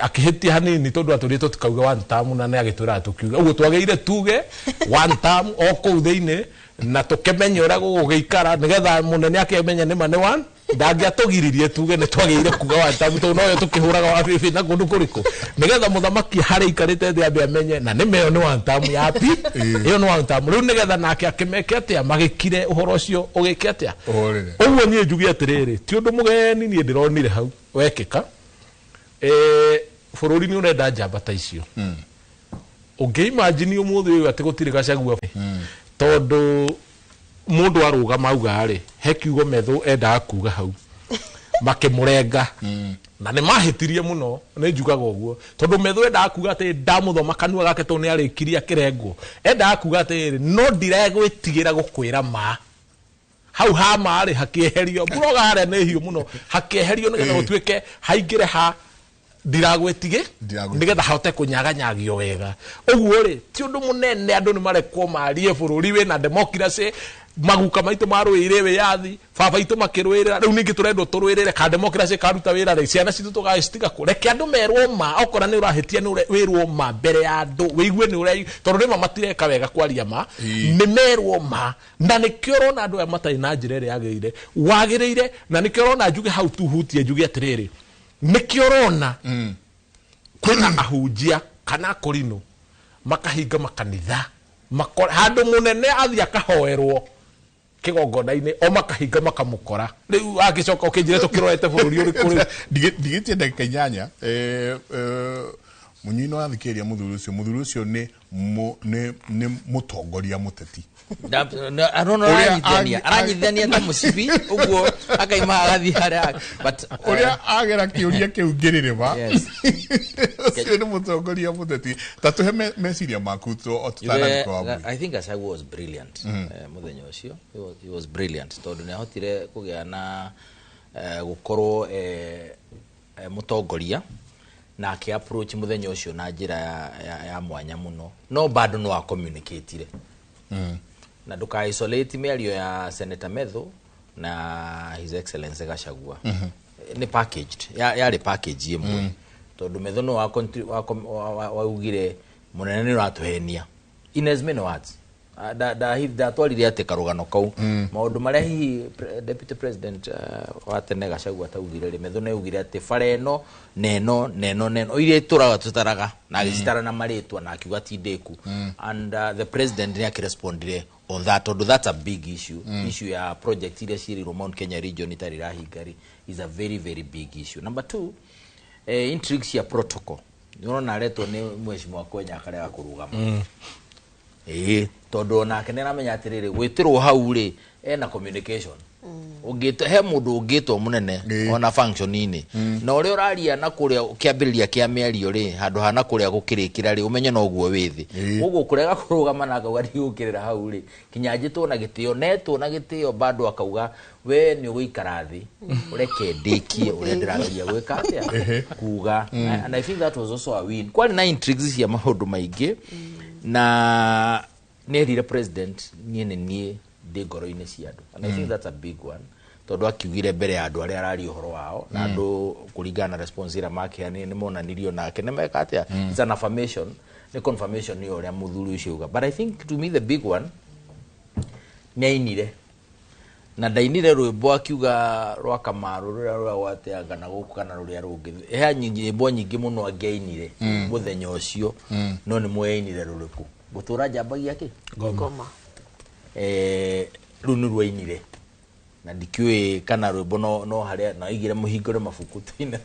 akihitia hanini tondu aturito tukauga one term na ne agitwira tukiuga uguo twageire tuge one term oko theine na tukemenya ura gugiikara nigetha munene akemenya nima ni one ndangiatugiririe tuge ne twageire kuga one term to no tukihuraga wa bibi na kundu kuriku nigetha muthamaki hari ikarite thi ambe amenye na nimeo ni one term ya pi iyo ni one term riu nigetha nake akimeke atia magikire uhoro ucio ugike atia uguo nie njugi atiriri ti undu mugeni nie ndironire hau wekika forori ni urenda njamba ta icio imagine umuthi uyu ati gutire Gachagua tondu mundu arugama auga ri he kiugo metho enda kuga hau makimurenga na ni mahitirie muno ni njugaga uguo tondu metho enda kuga ati ndamuthoma kanua gake to ni arikiria kirengo enda kuga ati no ndiregwitigira gukwira ma hau ha mari hakieherio buroga are ne hiu muno hakieherio nigetha gutwike haingire ha ndiragwetige nigetha hote kunyaganyagio wega uguo ri ti undu munene andu ni marekwo marie bururi we na democracy maguka maitu marwire we yathi baba itu makirwirira riu ningi turendo turwirire ka democracy karuta wira ri ciana citu tugacitika kureke andu merwo ma okora ni urahitia ni wirwo ma mbere ya andu wiigue ni uri tondu rima matireka wega kwaria ma ni merwo ma na nikio rona andu matai na njire yageire wagireire na nikio rona njuge hau tu hutie njuge atiriri nikio rona kwina ahujia kana korino makahinga makanitha handu munene athia kahoerwo kigongona-ini o makahinga makamukora riu agicoka ukinjire tukirorete bururi uri kuri digitie ndagika 8 munyino athikiria muthuri ucio ni mutongoria muteti aranyithania ta mucibi uguo akaima agathi haria but uria agera kiuria kiu ngiririba ucio ni mutongoria muteti tatuhe meciria maku to tutana kwa I think Gachagua was brilliant muthenya ucio he was brilliant tondu ni ahotire kugia na gukorwo mutongoria na ki approach muthenya ucio na njira ya mwanya muno no bado no a communicate na duka isolate merio ya Senator Metho na His Excellency Gachagua ni packaged ya package imwe tondu Metho no wa ugire munene ni ratuhenia in as many words da twalire ate karugano kau maundu maria hi Deputy President wa tene Gachagua taugire Metho na ugire ate fareno neno ire turaga tutaraga na agicitara na maritwa na akiuga ti ndeku and the president ni akirespondire on that, although that's a big issue. Issue ya project ile shiri Mount Kenya region itarihigari is a very very big issue. Number 2, intrigues ya protocol. Unaona leto ni mheshimiwa Kwenya akarea kurugama. Todo na kenera menya atirire gwitirwo hau ri na communication. Ugito he mundu ugito munene ona function ini na uri uraria na kuria kiambiriria kia miario ri handu hana kuria gukirikira ri umenye no guo withi uguo kurega kurugama na akauga ndiukirira hau ri kinyanjitwo na gitio netwo na gitio bado akauga we ni uguikara thi ureke ndikie uri ndirageria gwika atia kuga and I think that was also a win kwani na intrigues ya maundu maingi na nerire president nie de goroine ciandu and I think that's a big one tondu akiugire mbere ya andu aria arari uhoro wao na andu kuringana response ira make ni monanirio nake ne meka atia it's an affirmation the confirmation ni oria muthuri ucio uga but I think to me the big one ni ainire na ndainire rwimbo akiuga rwa Kamaru ruria rwateanga na guku kana ruria rungi eha nyimbo nyingi muno angiainire muthenya ucio no ni mwainire ruriku gutura jambagia ki ngoma runu rwainire na ndikiwe kana rwimbo no haria na igire muhingore mabuku twine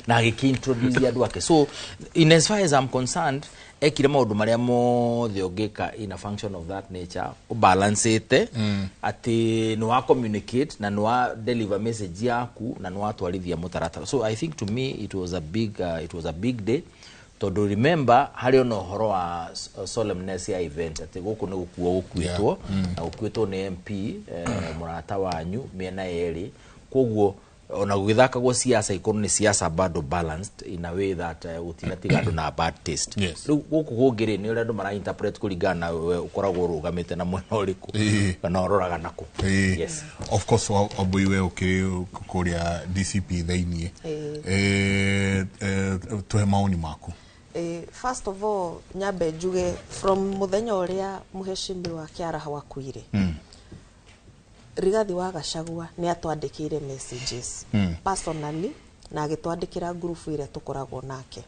na agikintroduce andu ake so in as far as I'm concerned ekire maundu maria mothe ungika in a function of that nature o balance ite ati no wa communicate na no wa deliver message yaku na no wa twarithia mutaratara so I think to me it was a big day to do remember hari no horo wa solemnness ya event ati guku ni gukuo gukwitwo na gukwitwo ni MP murata wanyu miena yeri koguo ona gugithaka go siasa ikonu ni siasa bado balanced in a way that utinatiga andu na bad taste guku gungire ni uri andu mara interpret kuringana ukoragwo rugamite na mwena uriku kana ororaga nako yes of course obuiwe kuria DCP thainie tuhe maoni maku. First of all, nyambe njuge from muthenya uria muheshimiwa Kiaraha wakuire. Rigathi wa Gachagua ni atwandikire messages personally na agitwandikira group ire tukoragwo nake.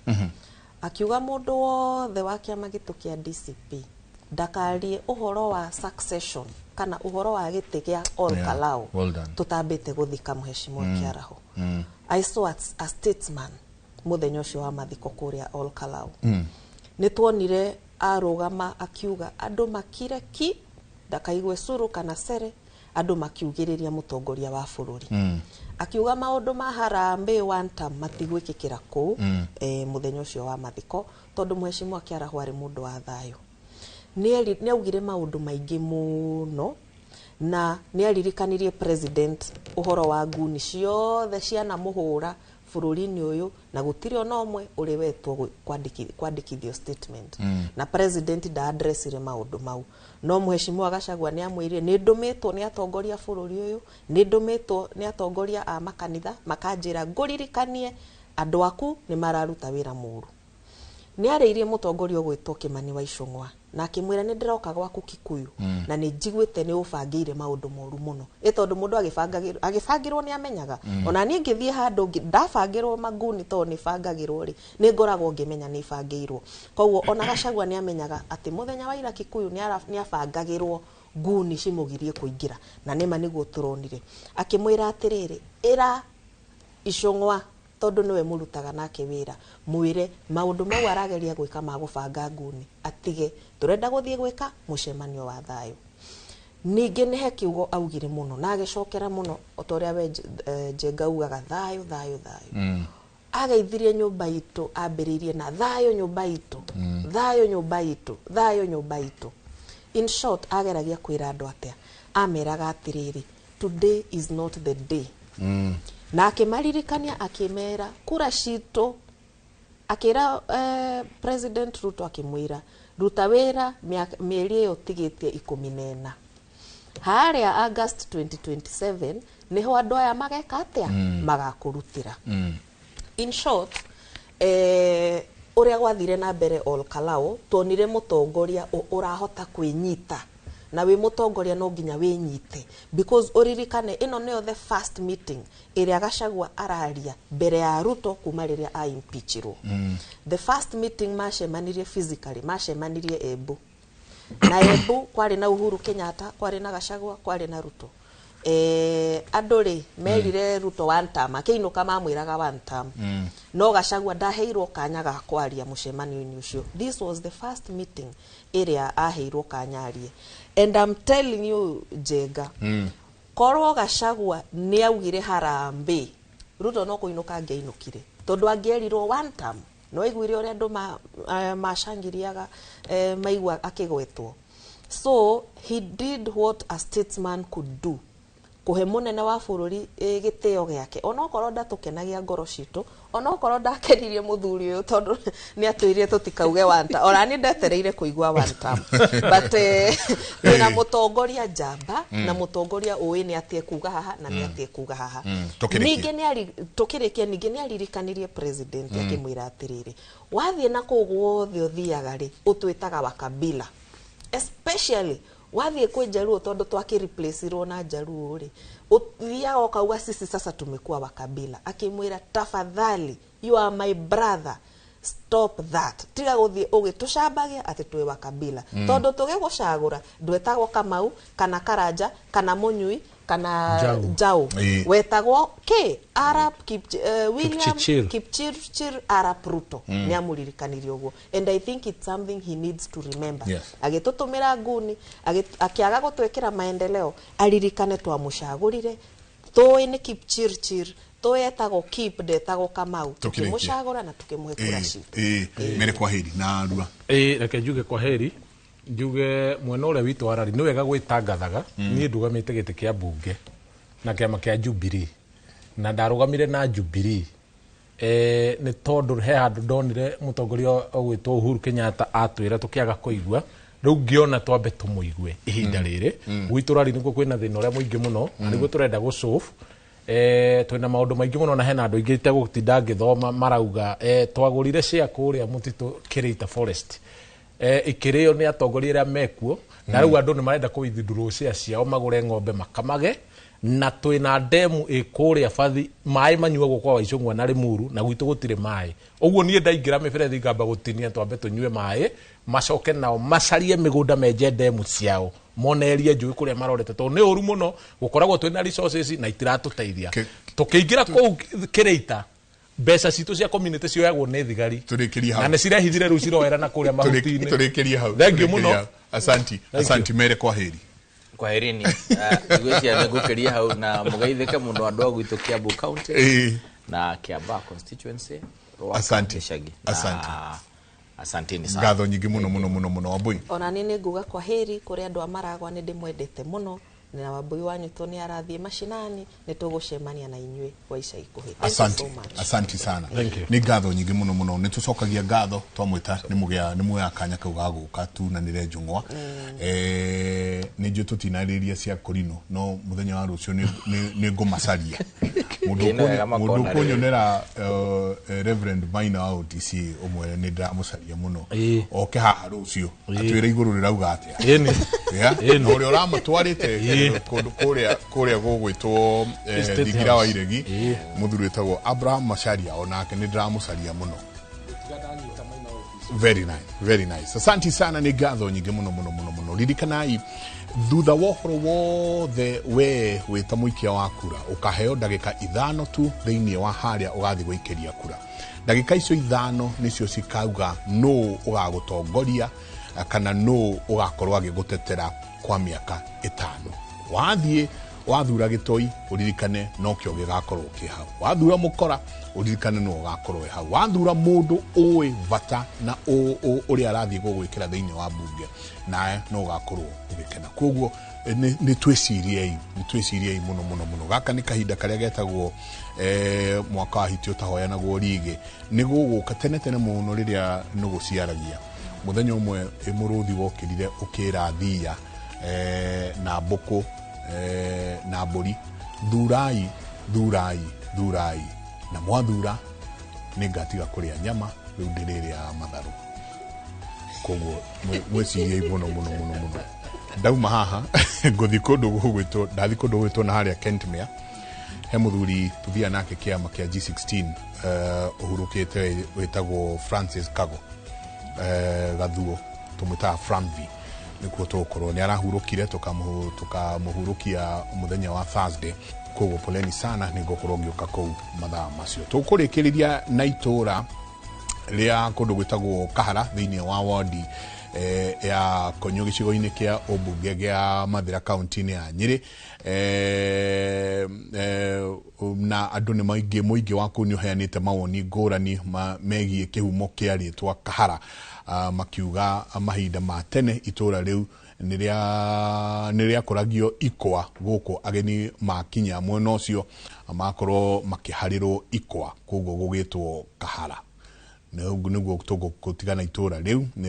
Akiuga mundu wothe wa kiama gitu kia DCP ndakarie uhoro wa succession kana uhoro wa giti gia Ol Kalou tutambite guthika muheshimiwa Kiaraho. I saw a statesman muthenya ucio wa mathiko kuria Ol Kalou. Ni tuonire arugama akiuga andu makire ki ndakaigwe curu kana cere andu makiugiriria mutongoria wa bururi. Akiuga maundu ma Harambee one time matigwikikira ku muthenya ucio wa mathiko tondu muheshimiwa Kiaraho ari mundu wa thayo. Ni augire maundu maingi muno na ni aririkanirie president uhoro wa nguni ciothe ciana muhura bururi-ini uyu na gutiri ona omwe uri wetwo kwandikithio statement na president da address ire maundu mau no muheshimiwa Gachagua ni amwire ni ndumitwo ni atongoria bururi uyu ni ndumitwo ni atongoria a makanitha makanjira nguririkanie andu aku ni mararuta wira muru. Ni areirie mutongoria gwitwo Kimani wa Icung'wa na akimwira ni ndiroka gwaku Kikuyu na ni njiguite ni ubangire maundu moru muno tondu mundu agibangirwo ni amenyaga ona ni ngithie handu ndabangirwo maguni to ni bangagirwo ri ni ngoragwo ngimenya ni bangirwo koguo ona Gachagua ni amenyaga ati muthenya wa ira Kikuyu ni abangagirwo nguni cimugirie kuingira na nima niguo turonire akimwira atiriri ira Icung'wa tondu niwe murutaga nake wira mwire maundu mau arageria gwika magubanga nguni atige turenda guthie gwika mucemanio wa thayo. Ningi ni hekiugo augire muno na agicokera muno otoria we Njenga ugaga thayo thayo thayo. Ageithirie nyumba itu ambiririe na thayo nyumba itu thayo nyumba itu thayo nyumba itu. In short ageragia kwira andu atia ameraga atiriri today is not the day. Na akimaririkania akimera kura cito akira President Ruto akimwira ruta wira mieri iyo tigitie 14 haria August 2027 niho andu aya mageka atia magakurutira. In short uria gwathire na mbere Ol Kalou tonire mutongoria urahota kwinyita na we mutongoria no nginya winyite because uririkane ino neo the first meeting iria Gachagua araria mbere ya Ruto kuma riria a impeachirwo. The first meeting macemanirie physically macemanirie Embu na Embu kwari na Uhuru Kenyatta kwari na Gachagua kwari na Ruto. Anduri merire Ruto one time akiinuka mamwiraga one time no Gachagua ndaheirwo kanya ga kwaria mucemanio-ini ucio. This was the first meeting iria aheirwo kanyarie. And I'm telling you Njenga korwo Gachagua ni augire Harambee Ruto no kuinuka angeinukire tondu angierirwo one time no igwire uri andu macangiriaga maigwa akigwetwo. So he did what a statesman could do kuhe munene wa bururi giteo giake ona okorwo ndatukenagia ngoro citu ona okorwo ndakeririe muthuri uyu tondu ni atwire tutikauge wanta ora ni ndetereire kuigwa wanta but na mutongoria njamba na mutongoria uwi ni atie kuga haha na ni atie kuga haha. Ningi ni ari tukirikia ningi ni aririkanirie president akimwira atiriri wathie na kugwo thio thiaga ri utwitaga wa kabila especially wathie kwe Jaluo tondu twaki replace ro na Jaluo ri uthia okauga sisi sasa tumekuwa wakabila. Akimwira tafadhali you are my brother stop that tiga guthie ugitucambagia ati twi wakabila tondu tugigucagura ndwetagwo Kamau kana Karanja kana Munyui kana Jau wetagwo ke Arab William Kipchirchir Arab Ruto ni amuririkanirie uguo and I think it's something he needs to remember. Agitutumira nguni akiaga gutwekera maendeleo aririkane twamucagurire toi ni Kipchirchir toi etagwo Kip ndetagwo Kamau tukimucagura na tukimuhe kura citu. Mere kwa heri na arua reke njuge kwa heri njuge mwena uria witu arari ni wega gwitangathaga ni ndugamite giti kia bunge na kiama kia Jubilee na ndarugamire na Jubilee ni tondu he handu ndonire mutongoria ogwitwo Uhuru Kenyatta atwira tukiaga kuigwa riu ngiona twambe tumuigue ihinda riri gwitu rari niguo kwina thina uria muingi muno na niguo turenda gusolve twina maundu maingi muno na hena andu ingi tegutinda ngithoma marauga twagurire cia kuria mutitu Kirita Forest ikirio ni atongoria aria mekuo na riu andu ni marenda kuithindurwo ciao magure ng'ombe makamage na twina ndemu ikuria bathi mai manyuagwo kwa Waicung'wa na Limuru na gwitu gutire mai uguo nie ndaingira miberethi ngamba gutinia twambe tunyue mai macoke nao macarie migunda menje ndemu ciao monerie njui kuria marorete to ni uru muno gukoragwo twina resources na itiratuteithia tukiingira ku Kirita mbeca citu cia community cioyagwo ni thigari na ne cirehithire ru ciroera na kuria mahutini turikirie hau thengiu muno asanti mere kwa heri kwaherini igwecia ngukiria hau na mugeithike muno andu agwitu Kiambu County na Kiambaa constituency asanteni sana ngatho nyingi muno Wambui ona nini nguga kwa heri kuri andu amaragwa ni ndimwendete muno na Wambui wanyu to ni arathie mashinani ni tugucemania na inywe kwa ica ikuhi asanti sana ni ngatho nyingi muno ni tucokagia ngatho twamwita ni mugia kanya kau gaguka tu na nire Njung'wa ni nju tutinariria cia kurino no muthenya wa rucio ni ngumacaria mundu kunyonera Reverend Maina wa OTC umwe ni ndamucaria muno oke haha rucio atwire iguru rirauga atia no uri uramutwarite kuria gugwitwo Thigira wa Iregi muthuri wetagwo Abraham Macharia onake ni ndamucaria muno very nice asanti sana ni ngatho nyingi muno ririkanai thutha wohoro wothe we wita muikia wa kura ukaheo ndagika 5 tu thiini wa haria ugathi guikiria kura ndagika icio 5 nicio cikauga no ugagutongoria kana no ugakorwo agigutetera kwa miaka 5 wathie wathura gitoi uririkane no kio gigakorwo kihau wathura mukora uririkane no ugakorwo hau wathura mundu uwe vata na uri arathi gugwikira thiini wa bunge nae no ugakorwo ugikena koguo ni twiciriei muno gaka ni kahinda karia getagwo mwaka wa hitio tahoyanagwo rige ni guguka tene muno riria nuguciaragia muthenya umwe muruthi wokirire ukira thia na mboko na mburi thurai na mwathura ni ngatiga kuria nyama riu ndiriria matharu koguo mwecirie muno ndauma haha nguthi kundu gugwitwo ndathi kundu gugwitwo na haria Kentmere he muthuri tuthia nake kiama kia G16 uhurukite wetagwo Francis Kago gathuo tumwita Franvi nikuo tukorwo ni arahurukire tukamuhurukia muthenya wa Thursday koguo poleni sana ni ngokorwo ngiuka kou mathaa macio tukurikiriria na itura ria kundu gwitagwo Kahara thiini wa ward ya Konyo gicigo-ini kia Obunge gia Mathira county-ini ya Nyeri na andu ni muingi wa kuu ni uheanite mawoni ngurani megie kihumo kia ritwa Kahara makiuga mahinda ma tene itura riu niria kuragio ikwa guku ageni makinya mwena ucio makorwo makiharirwo ikwa koguo gugitwo Kahara niguo tugutigana itura riu ni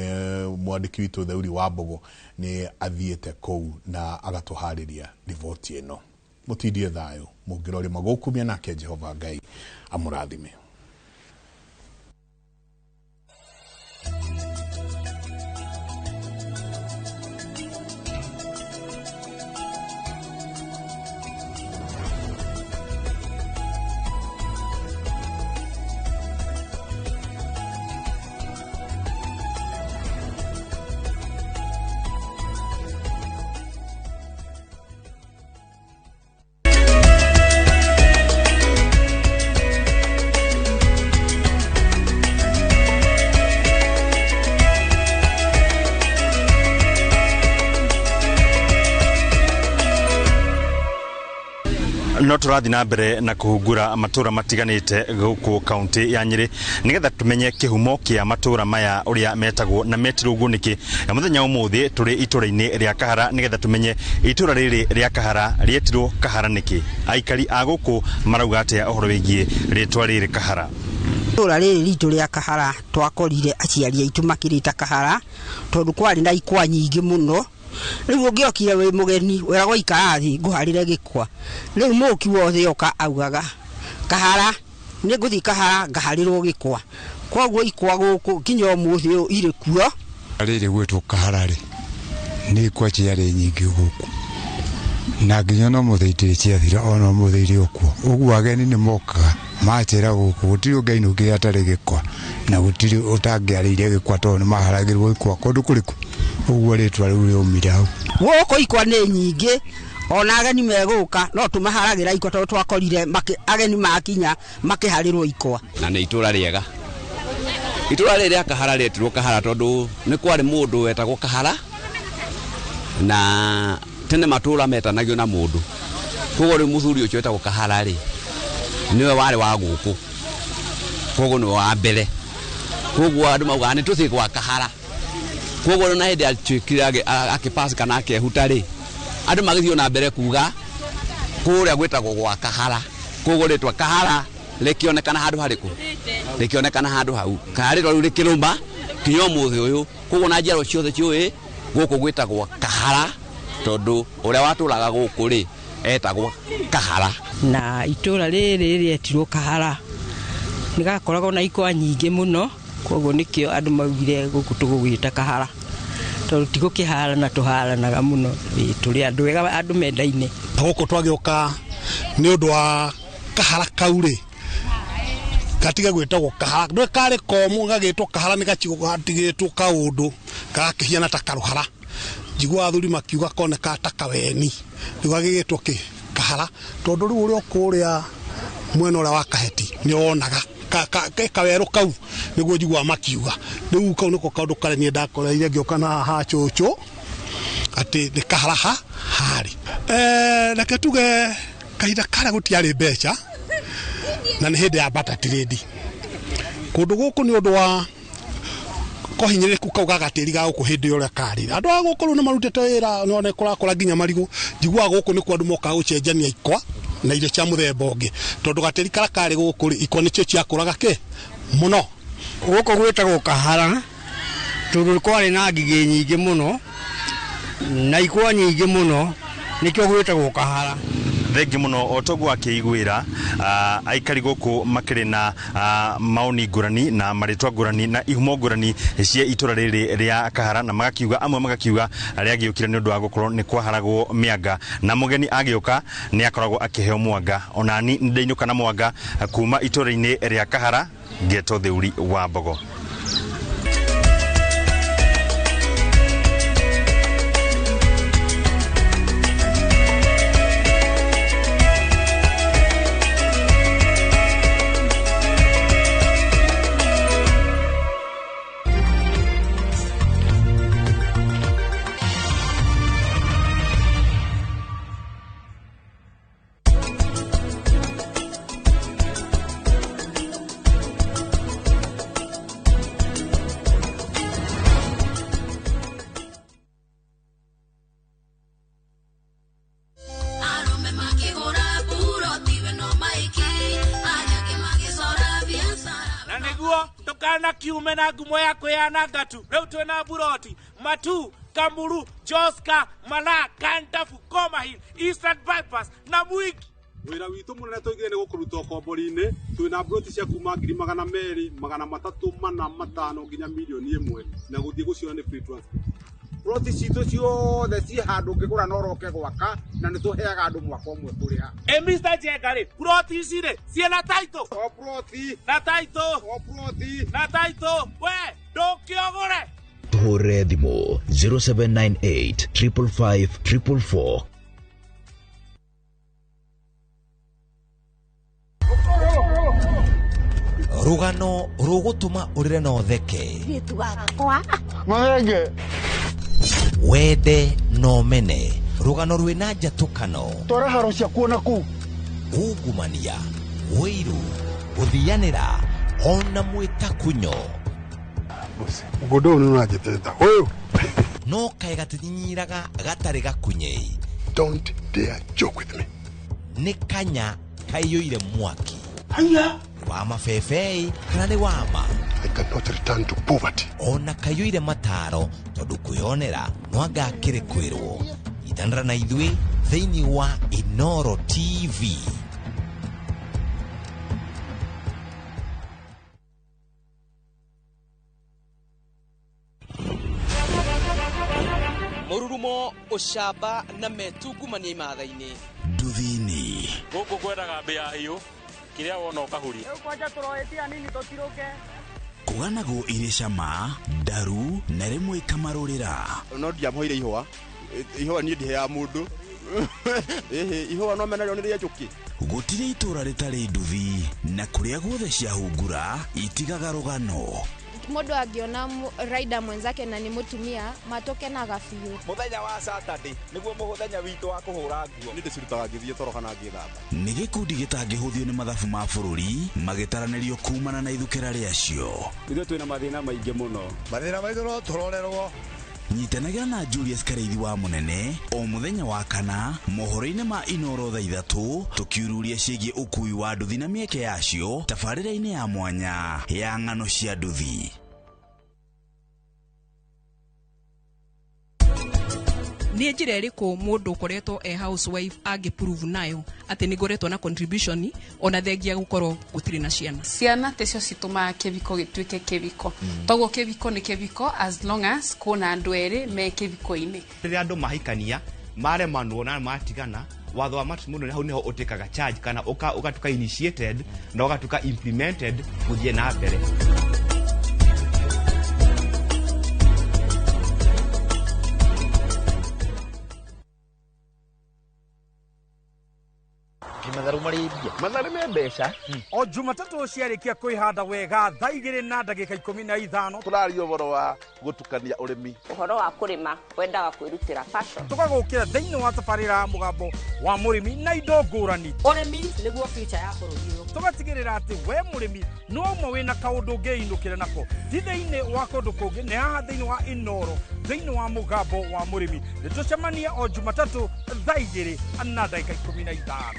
mwandiki witu Thauri wa Mbogo ni athiete kou na agatuhariria riboti ino mutindie thayo mungirori magukumia nake Jehova Ngai amurathime. no turathi na mbere na kuhungura matura matiganite guku kaunti ya Nyeri nigetha tumenye kihumo kia matura maya uria metagwo na metirwo niki na muthenya umuthi turi itura-ini ria Kahara nigetha tumenye itura riri ria Kahara rietirwo Kahara niki aikari a guku marauga atia uhoro wigie ritwa riri Kahara. Itura riri ritu ria Kahara twakorire aciari aitu makirita Kahara tondu kwari na ikwa nyingi muno riu ngiokire wi mugeni weragwo ikara thi nguharire gikwa riu muki wothe oka augaga kahara ni nguthi kahara ngaharirwo gikwa koguo ikwa guku kinyo muthi ire kuo riri gwitwo kahara ri ni kwa ciari nyingi guku na nginya no mutheitiri ciathira ona mutheiri okuo uguo ageni ni mokaga matira guku gutiri ungainukire atari gikwa na gutiri utangiarire gikwa to ni maharagirwo ikwa kondu kuriku uguo ritwa riu riumire hau guku ikwa ni nyingi ona ageni meguka no tumaharagira ikwa to twakorire ageni makinya makiharirwo ikwa na ni itura riega itura riria kahara retirwo kahara tondu ni kwari mundu wetagwo kahara na tene matura metanagio na mundu koguo ri muthuri ucio wetagwo kahara ri niwe wari wa guku koguo ni wa mbere koguo andu mauga ni tuthi kwa kahara koguo na hindi atwikire akipass kana akehuta ri andu magithio na mbere kuga kuria gwetagwo gwa kahara koguo ritwa kahara likionekana handu hariku likionekana handu hau kahari ro likirumba kinyo muthi uyu koguo na njaro ciothe ciui guku gwetagwo kahara tondu uria waturaga guku ri etagwo kahara na itura riri rietirwo kahara nigakoragwo na ikwa nyingi muno koguo nikio andu maugire guku tugugwita kahara tondu tigukihara na tuharanaga muno turi andu wega andu mendaine guku twagioka ni undu wa kahara kauri gatiga gwitagwo kahara ndo kare komu gagitwo kahara ni gachigo gatigitwo kaundu gakihiana ta karuhara jigwa athuri makiuga kone ka takaweni nigagigitwo ki kahara tondu ri uria kuria mwena ura wa kaheti ni onaga kaweru kau niguo jigwa makiuga riu kau niko kaundu kare ni ndakoreire ngioka na ha chuchu ati ni kahara hari reke tuge kahinda kare gutiari mbeca na ni hindi ya barter trade kundu guku ni undu wa kohinyiriku kau gagatiri ga guku hindi uria kari andu a guku ru ni marutite wira ni one kurakora nginya marigu jigwa guku ni kwandu moka gucenjania ikwa na ile cia muthemba ungi tondu gatiri karakari guku ikwa ni cio cia kuraga ki muno guku gwitagwo kahara tondu kwari na ngigi nyingi muno na ikwa nyingi muno nikio gwitagwo kahara thengi muno otogu akiiguira aikari guku makiri na maoni ngurani na maritwa ngurani na ihumo ngurani cia itura riri ria kahara na magakiuga amwe magakiuga aria agiukira ni undu wa gukorwo ni kwaharagwo mianga na mugeni agiuka ni akoragwo akiheo mwanga onani ndeinuka na mwanga kuma itura-ini ria kahara Geto Theuri wa Mbogo. Kiume na ngumo yako ya nangatu reu twena buroti Matu, Kamuru, Joska, Mala, Kantafu, Komahil, Eastern Bypass na Mwiki. Wira witu munene toigire ni gukuruta kombori-ini twina buroti cia kuma 200,000, 300,000 nginya milioni 1 na guthie gucio ni free transport. Buroti citu ciothe ci handu ngigura no roke gwaka na ni tuheaga andu mwaka umwe kuriha. Mr. Jengari, buroti ici ri ciena title. O buroti na title. O buroti na title. We ndukiogore. Tuhure thimo 0798 555 444. Rugano rugutuma urire no theke gitu gakwa mahenge wende no mene rugano rwina njatukano tora haro cia kuona ku ungumania wiru guthianira ona mwitakunyo godo no najiteta oyo no kai gatinyiraga gatari gakunye. Don't dare joke with me. Ni kanya kaiyuire mwaki haya wa mafefei kana ni wama I cannot return to poverty. Ona kayuire mataro tondu kwionera nwanga kire kwirwo ithandara na ithui thiini wa Inoro TV. Mururumo ushamba na metungumania imathaini Nduthini guku kwendaga mbia hiyo kiria wona ukahuria kwanja turoetia nini totiroke kuganago ire cama ndaru na rimwe kamarurira no ndiamhoire ihwa ni ndihe ya mundu ihwa no mena rionire njuki gutire itura ritari nduthi na kuria guothe ciahungura itigaga rugano mundu angiona rider mwenzake na ni mutumia matoke na gafiu muthenya wa Saturday niguo muthenya witu wa kuhura nguo ni ndicirutaga ngithie toro kana ngithamba ni gikundi gitangihuthio ni mathabu ma bururi magitaranirio kumana na ithukira riacio ithuĩ twina mathina maingi muno mathina maitũ no turorerwo nyitanagira na Julius Kareithi wa munene o muthenya wa kana mohoro-ini ma Inoro thaa 3 tukiururia ciĩgiĩ ukui wa nduthi na mieke yacio tabarĩra-inĩ ya mwanya ya ng'ano cia nduthi. Ni njira iriku mundu ukoretwo housewife angiprove nayo ati ni ngoretwo na contribution ona thengia gukorwo gutiri na ciana tecio cituma kebiko gituike kebiko togo kebiko ni kebiko as long as kuna andu eri me kebiko-ini rĩrĩa andu mahikania maremanwo na matigana watho wa matrimonial hau niho utikaga charge kana ukatuka initiated na ukatuka implemented kuthie na mbere. matharu me mbeca o Jumatatu ciarikia kwihanda wega thaa 2 na ndagika 15 turaria uhoro wa gutukania urimi uhoro wa kurima wendaga kwirutira passion tukagukira thiini wa tabarira mugambo wa murimi na indo ngurani urimi niguo future ya bururi tugatigirira ati we murimi no umwe wina kaundu ngeindukire nako thi thiini wa kundu kungi ni haha thiini wa Inoro thiini wa mugambo wa murimi nitucemania o Jumatatu thaa 2 na ndagika 15.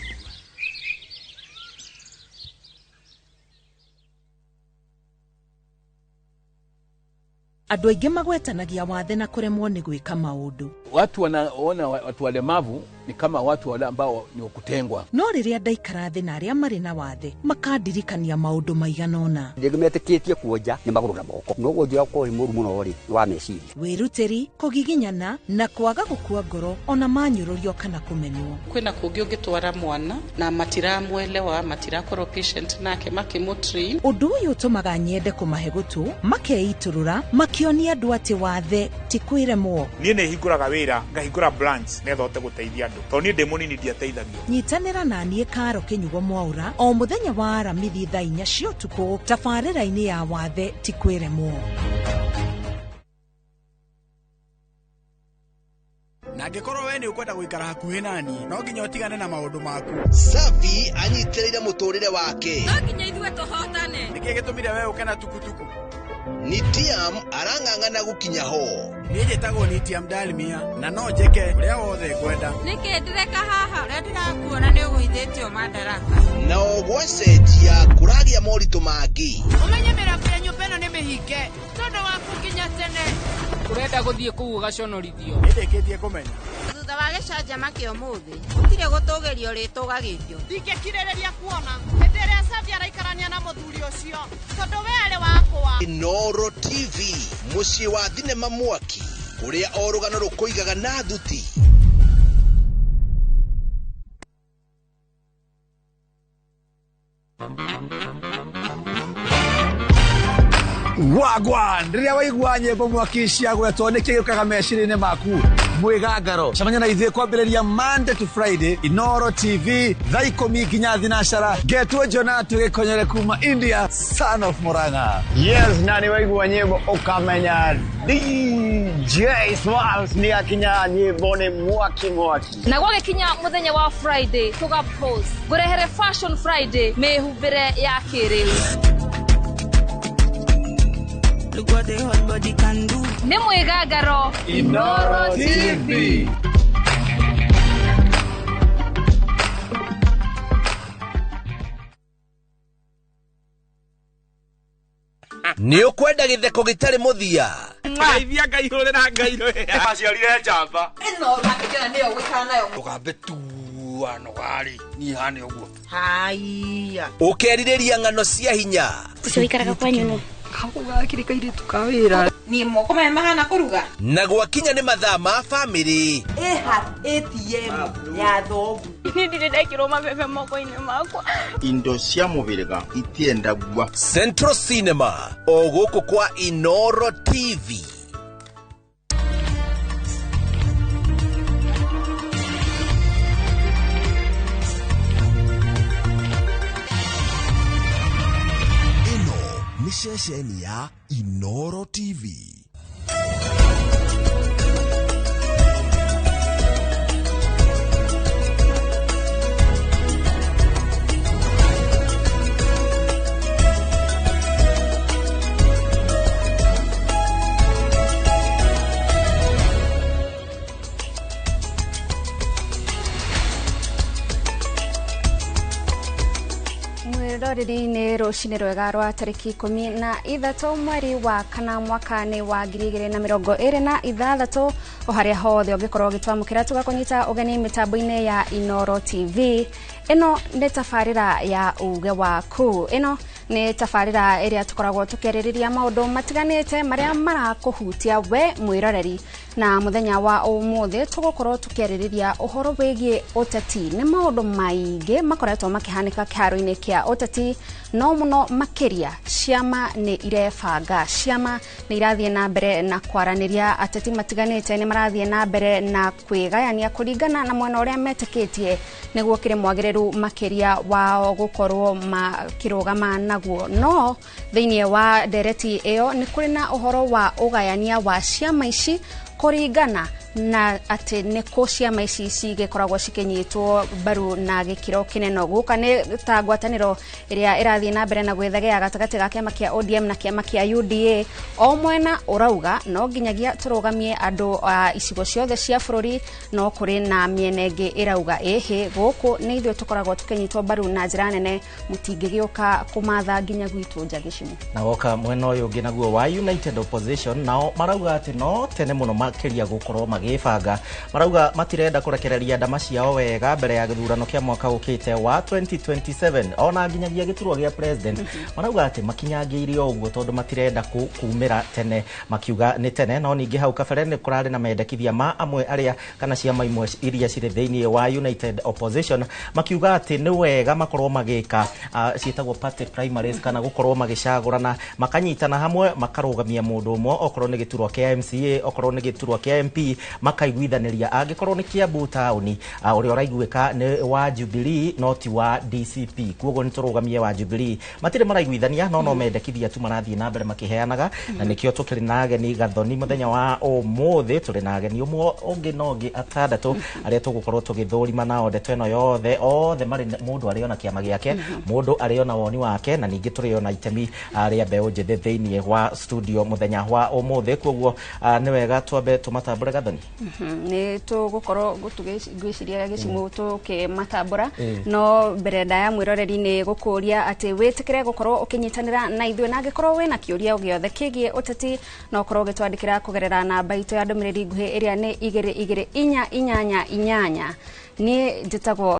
Andũ aingĩ magwetanagia wathe na kuremwo ni gwika maundu. Watu wanaona watu walemavu ni kama watu wale ambao ni wakutengwa. No riria ndaikara thi na aria mari na wathe makandirikania maundu maiganona. Ndigimetikitie kuonja ni maguru na moko. No wonjira ko muri muno ri wa meciria. Wiruteri, kugiginyana na kwaga gukua ngoro ona manyururio kana kumenwo. Kwina kungi ungitwara mwana na matiramwelewa matirakorwo patient nake makimutrain. Undu uyu utumaga nyende kumahe gutu makeiturura makionia andu ati wathe ti kwiremwo. Nie ne hinguraga wira ngahingura branch nethote guteithia andu to ni ndi munini ndiateithagio. Nyitanira na nie Karo Kinyugo Mwaura o muthenya wa Aramithi thaa 4 cia utuku tabarĩra-inĩ ya wathe ti kwiremwo. Na ngĩkorwo we nĩ ukwenda guikara hakuhĩ nani no nginya utigane na maundu maku. Safi anyitĩrĩire mũtũrĩre wake. No nginya ithuĩ tũhotane. Nĩkĩ gĩtũmire we ũkena tukutuku? Nitiam arang'ang'ana gukinya ho. Niĩ njĩtagwo Nitiam Dalmia na no njeke ũrĩa wothe ngwenda. Nĩkĩ ndĩreka haha ũrĩa ndĩrakuona nĩ ũgũithĩtio madaraka. Na ũgwacenjia kũragia moritũ mangĩ. Ũmenye mĩrango ya nyũmba ĩno nĩ mĩhinge tondũ waku nginya tene. Ũrenda gũthiĩ kũu ũgaconorithio. Nĩndĩkĩtie kũmenya. Thutha wa gĩcanjama kĩa ũmũthĩ gũtirĩ gũtũgĩrio rĩtũgagĩrio. Ndingĩkirĩrĩria kuona hĩndĩ ĩrĩa Safi araikarania na mũthuri ũcio tondũ we arĩ wakwa. Inoro TV mũciĩ wa thinema mwaki ũrĩa o rũgano rũkũigaga na thuti. Wagwan riria waigua nyimbo mwaki ciagwetwo nĩ kĩgĩũkaga meciria-inĩ maku mwĩgangaro cemania na ithuĩ kwambĩrĩria Monday to Friday Inoro TV thaa 10 nginya thinacara Getwo Jonah tũgĩkonyere kuma India son of Murang'a. Yes, na nĩ waigua nyimbo ukamenya DJ Smalls nĩ akinya nyimbo nĩ mwaki na gwagĩkinya mũthenya wa Friday tuga post ngũrehere Fashion Friday mĩhumbĩre ya kĩrĩu. Look what the hot body can do. Nĩ mwĩgangaro Inoro TV. Nĩ ukwenda githeko gitari muthia. Ngeithia ngaihurira ngairo. Aciarire njamba. Ino rakikena niyo gwikana nayo. Tukambe tu ano gari ni hane uguo. Haiya. Ukeririria ng'ano cia hinya. Ucio ikaraga kwa nyuno. Kakuga kirika iri tukawira. Ni moko me mahana kuruga. Na gwakinya nĩ mathaa ma family. ATM ya thogu. Ni ndĩrekirwo mabebe moko-inĩ makwa. Indo cia mũbĩrĩga itienda gua. Central Cinema o gũkũ kwa Inoro TV. Ni ceceni ya Inoro TV. Rĩrĩ-inĩ rũcinĩ rwega rwa tarĩki 13 mweri wa kana mwaka-nĩ wa 2026 o harĩa hothe ũngĩkorwo ũgĩtwamũkĩra tũgakũnyita ũgeni mĩtambo-inĩ ya Inoro TV. Ĩno nĩ tabarĩra ya uge waku. Ĩno nĩ tabarĩra ĩrĩa tũkoragwo tũkĩarĩrĩria maũndũ matiganĩte marĩa marakũhutia we mwĩroreri, na mũthenya wa ũmũthĩ tũgũkorwo tũkĩarĩrĩria ũhoro wĩgiĩ ũteti. Nĩ maũndũ maingĩ makoretwo makĩhanĩka kĩharo-inĩ kĩa ũteti, no mũno makĩria ciama nĩ irebanga. Ciama nĩ irathiĩ na mbere na kwaranĩria, ateti matiganĩte nĩ marathiĩ na mbere na kwĩgayania kũringana na mwena ũrĩa metĩkĩtie nĩguo kĩrĩ mwagĩrĩru makĩria wao gũkorwo makĩrũgama naguo. No thĩinĩ wa ndereti ĩyo nĩ kũrĩ na ũhoro wa ũgayania wa ciama ici kũringana na atĩ nĩ kũ ciama ici cigĩkoragwo cikĩnyitwo mbaru na gĩkĩro kĩnene. Gũka nĩ ta ngwatanĩro ĩrĩa ĩrathiĩ na mbere na gwĩthegea gatagatĩ ga kĩama kĩa ODM na kĩama kĩa UDA. O mwena ũrauga no nginyagia tũrũgamie andũ a icigo ciothe cia bũrũri, no kũrĩ na mĩena ĩngĩ ĩrauga ĩhĩ gũkũ nĩ ithuĩ tũkoragwo tũkĩnyitwo mbaru na njĩra nene, mũtingĩgĩũka kũmatha nginya gwitũ nja gĩcimu. Na goka mwena ũyũ ũngĩ naguo wa United Opposition nao marauga atĩ no tene mũno makĩria gũkorwo magĩbanga. Marauga matirenda kũrekereria ndama ciao wega mbere ya gĩthurano kĩa mwaka ũkĩte wa 2027 ona nginyagia gĩturwa gĩa president. Marauga atĩ makinyangĩire ũguo tondũ matirenda kumĩra tene, makiuga nĩ tene. No ningĩ hau kabere nĩ kũrarĩ na mendekithia ma amwe arĩa kana ciama imwe iria cirĩ thĩinĩ wa United Opposition makiuga atĩ nĩ wega makorwo magĩka ciĩtagwo party primaries kana gũkorwo magĩcagũrana, makanyitana hamwe makarũgamia mũndũ ũmwe, okorwo nĩ gĩturwa kĩa MCA, okorwo nĩ gĩturwa kĩa MP, makaiguithanĩria. Angĩkorwo nĩ Kiambu taũni ũrĩa ũraiguĩka nĩ wa Jubilee no ti wa DCP, kuoguo nĩ tũrũgamie wa Jubilee. Matirĩ maraiguithania no mendekithia tu marathiĩ na mbere makĩheanaga, na nĩkĩo tũkĩrĩ na ageni Gathoni mũthenya wa ũmũthĩ. Tũrĩ na ageni ũmwe ũngĩ na ũngĩ atandatũ arĩa tũgũkorwo tũgĩthũrima nao ndeto ĩno yothe. Othe marĩ mũndũ arĩ ona kĩama gĩake, mũndũ arĩ ona woni wake, na ningĩ tũrĩ ona itemi rĩa mbeũ njĩthĩ thĩinĩ wa studio mũthenya wa ũmũthĩ. Kuoguo nĩ wega twambe tũmatambũre Gathoni. Nĩ tũgũkorwo ngwĩciria gĩcimu tũkĩmatambũra, no mbere ndaya mwĩroreri nĩ gũkũria atĩ wĩtĩkĩre gũkorwo ũkĩnyitanĩra na ithuĩ, na angĩkorwo wĩna kĩũria gĩothe kĩgiĩ ũteti no ũkorwo ũgĩtwandĩkĩra kũgerera namba itũ ya ndũmĩrĩri nguhĩ ĩrĩa nĩ 2288. Niĩ njĩtagwo